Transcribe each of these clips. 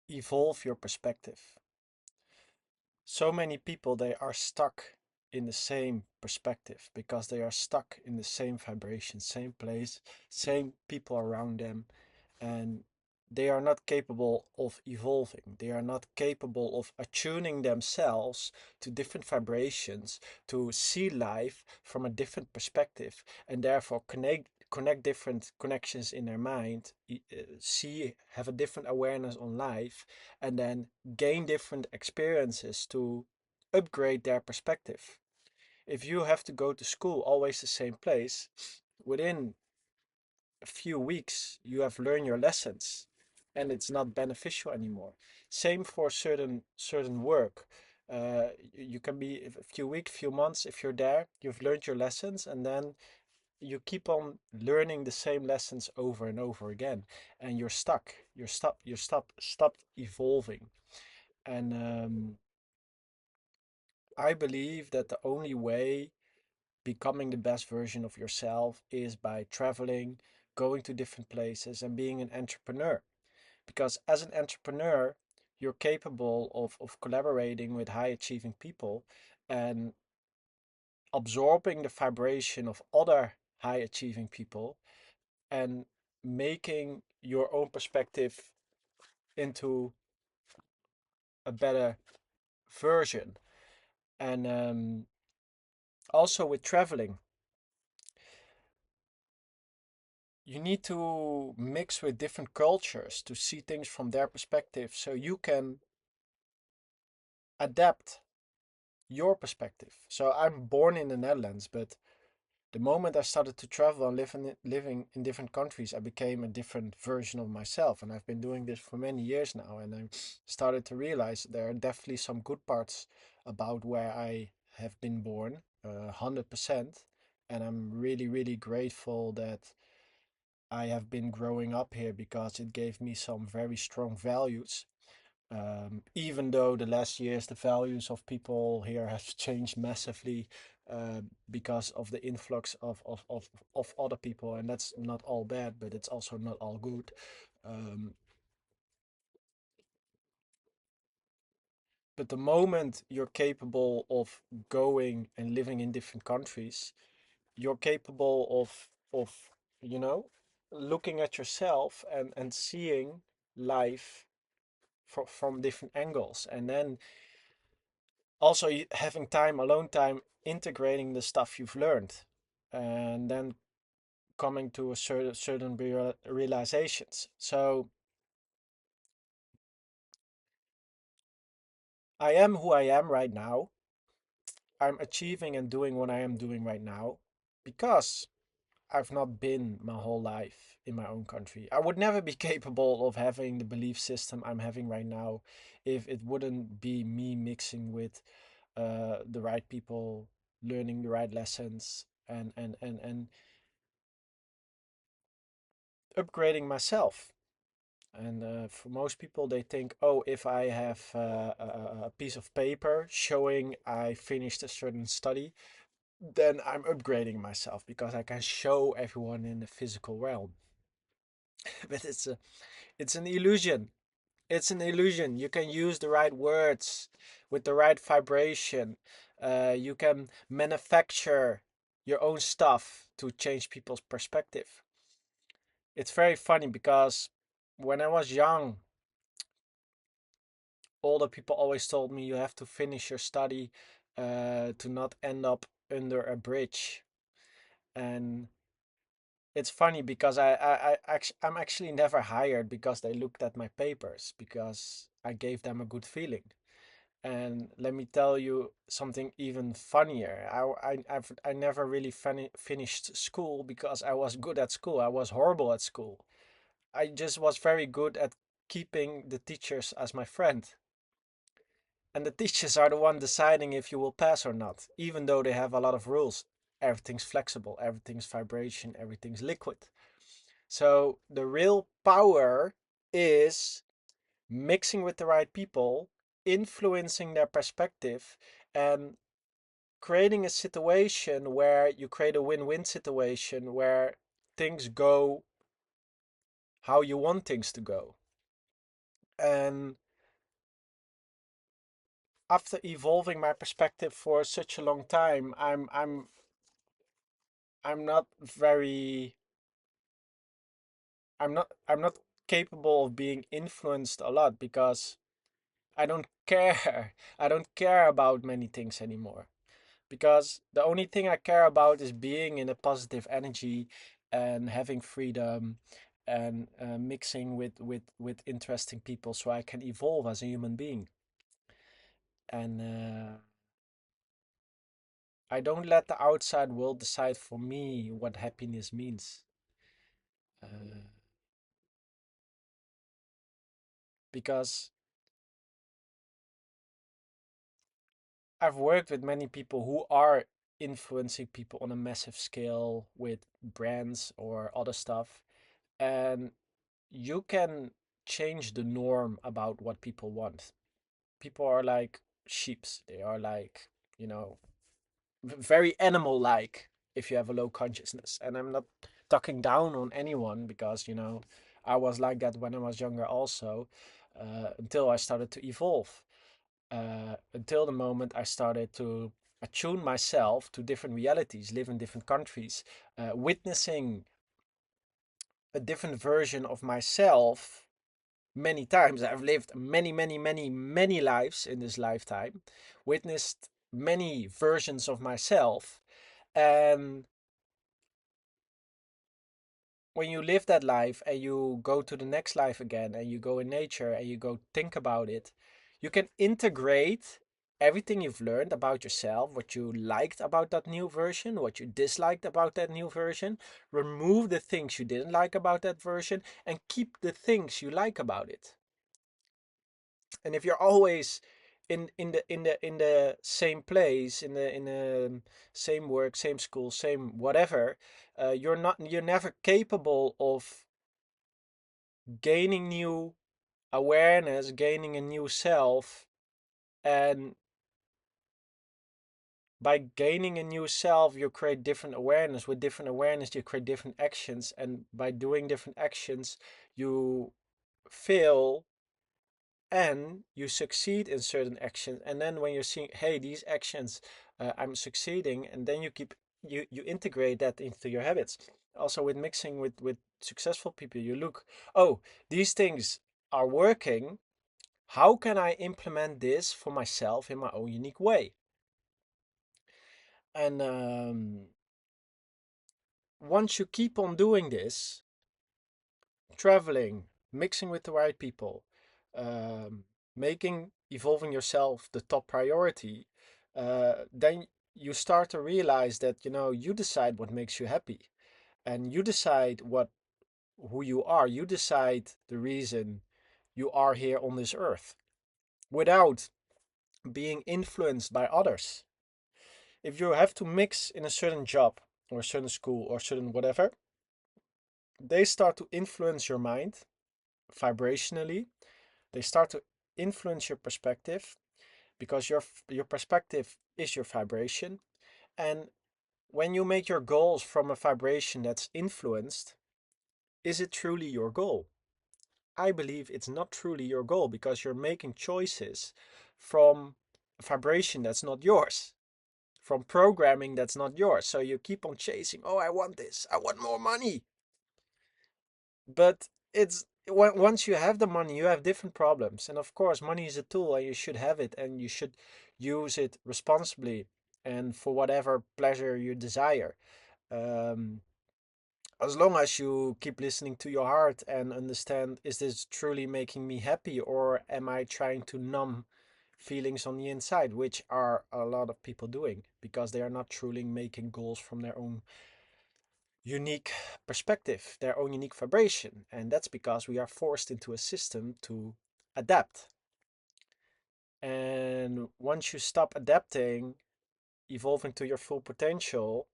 evolve your perspective. So many people, they are stuck in the same perspective because they are stuck in the same vibration, same place, same people around them, and they are not capable of evolving. They are not capable of attuning themselves to different vibrations, to see life from a different perspective, and therefore connect different connections in their mind, see have a different awareness on life, and then gain different experiences to upgrade their perspective. If you have to go to school always the same place, within a few weeks you have learned your lessons and it's not beneficial anymore. Same for certain work. You can be a few weeks, few months. If you're there, you've learned your lessons, and then you keep on learning the same lessons over and over again, and you're stuck. Stopped evolving. And I believe that the only way becoming the best version of yourself is by traveling, going to different places, and being an entrepreneur. Because as an entrepreneur, you're capable of collaborating with high achieving people and absorbing the vibration of other high achieving people and making your own perspective into a better version. And also with traveling, you need to mix with different cultures to see things from their perspective so you can adapt your perspective. So I'm born in the Netherlands, but the moment I started to travel and living in different countries, I became a different version of myself. And I've been doing this for many years now. And I started to realize there are definitely some good parts about where I have been born, 100%. And I'm really, really grateful that I have been growing up here because it gave me some very strong values. Even though the last years the values of people here have changed massively because of the influx of other people, and that's not all bad, but it's also not all good. Um, but the moment you're capable of going and living in different countries, you're capable of you know looking at yourself and seeing life from different angles, and then also having time, alone time, integrating the stuff you've learned, and then coming to a certain realizations. So I am who I am right now. I'm achieving and doing what I am doing right now because I've not been my whole life in my own country. I would never be capable of having the belief system I'm having right now if it wouldn't be me mixing with the right people, learning the right lessons, and upgrading myself. And for most people, they think, oh, if I have a piece of paper showing I finished a certain study, then I'm upgrading myself because I can show everyone in the physical realm. But it's an illusion. It's an illusion. You can use the right words with the right vibration. You can manufacture your own stuff to change people's perspective. It's very funny because when I was young, older people always told me you have to finish your study to not end up under a bridge. And it's funny because I'm actually never hired because they looked at my papers because I gave them a good feeling. And let me tell you something even funnier. I never really finished school because I was good at school. I was horrible at school. I just was very good at keeping the teachers as my friend. And the teachers are the one deciding if you will pass or not, even though they have a lot of rules. Everything's flexible, everything's vibration, everything's liquid. So the real power is mixing with the right people, influencing their perspective, and creating a situation where you create a win-win situation where things go how you want things to go. And after evolving my perspective for such a long time, I'm not very I'm not capable of being influenced a lot because I don't care. I don't care about many things anymore because the only thing I care about is being in a positive energy and having freedom and mixing with interesting people so I can evolve as a human being. And I don't let the outside world decide for me what happiness means. Uh, because I've worked with many people who are influencing people on a massive scale with brands or other stuff. And you can change the norm about what people want. People are like sheeps. They are like, you know, very animal like if you have a low consciousness. And I'm not talking down on anyone because, I was like that when I was younger also, until I started to evolve. Until the moment I started to attune myself to different realities, live in different countries, witnessing a different version of myself many times. I've lived many, many, many, many lives in this lifetime, witnessed many versions of myself. And when you live that life and you go to the next life again and you go in nature and you go think about it, you can integrate everything you've learned about yourself, what you liked about that new version, what you disliked about that new version, remove the things you didn't like about that version, and keep the things you like about it. And if you're always in the same place, in the same work, same school, same whatever, you're never capable of gaining new awareness, gaining a new self. And by gaining a new self, you create different awareness. With different awareness, you create different actions. And by doing different actions, you fail and you succeed in certain actions. And then when you're seeing, hey, these actions, I'm succeeding, and then you integrate that into your habits. Also with mixing with successful people, you look, oh, these things are working. How can I implement this for myself in my own unique way? And once you keep on doing this, traveling, mixing with the right people, um, making evolving yourself the top priority, then you start to realize that you decide what makes you happy, and you decide what who you are. You decide the reason you are here on this earth without being influenced by others. If you have to mix in a certain job or a certain school or certain whatever, they start to influence your mind vibrationally. They start to influence your perspective because your perspective is your vibration. And when you make your goals from a vibration that's influenced, is it truly your goal? I believe it's not truly your goal because you're making choices from a vibration that's not yours, from programming that's not yours. So you keep on chasing, oh, I want this, I want more money. But once you have the money, you have different problems. And of course, money is a tool and you should have it and you should use it responsibly and for whatever pleasure you desire. Um, as long as you keep listening to your heart and understand, is this truly making me happy or am I trying to numb feelings on the inside, which are a lot of people doing because they are not truly making goals from their own unique perspective, their own unique vibration. And that's because we are forced into a system to adapt. And once you stop adapting, evolving to your full potential,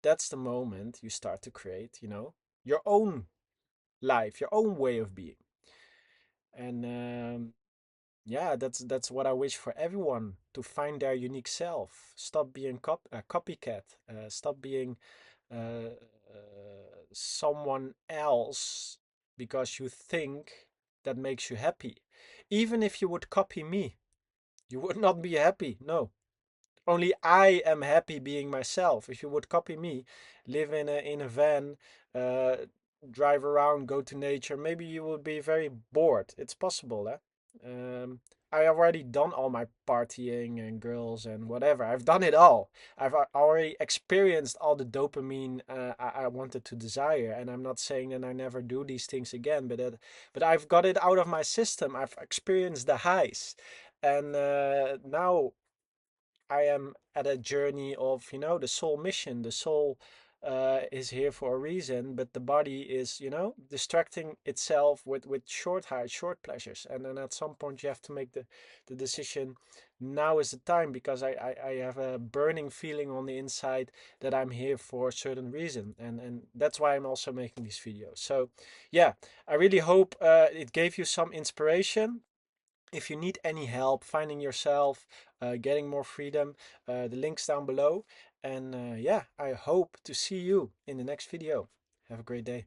that's the moment you start to create, your own life, your own way of being. And yeah, that's what I wish for everyone, to find their unique self. Stop being a copycat. Stop being someone else because you think that makes you happy. Even if you would copy me, you would not be happy. No. Only I am happy being myself. If you would copy me, live in a van, uh, drive around, go to nature, maybe you would be very bored. It's possible, eh? I already done all my partying and girls and whatever. I've done it all. I've already experienced all the dopamine I wanted to desire, and I'm not saying that I never do these things again, but I've got it out of my system. I've experienced the highs, and now I am at a journey of, the soul mission. The soul is here for a reason, but the body is, distracting itself with short highs, short pleasures. And then at some point you have to make the decision. Now is the time, because I have a burning feeling on the inside that I'm here for a certain reason. And that's why I'm also making these videos. So yeah, I really hope it gave you some inspiration. If you need any help finding yourself, getting more freedom, the link's down below. And yeah, I hope to see you in the next video. Have a great day.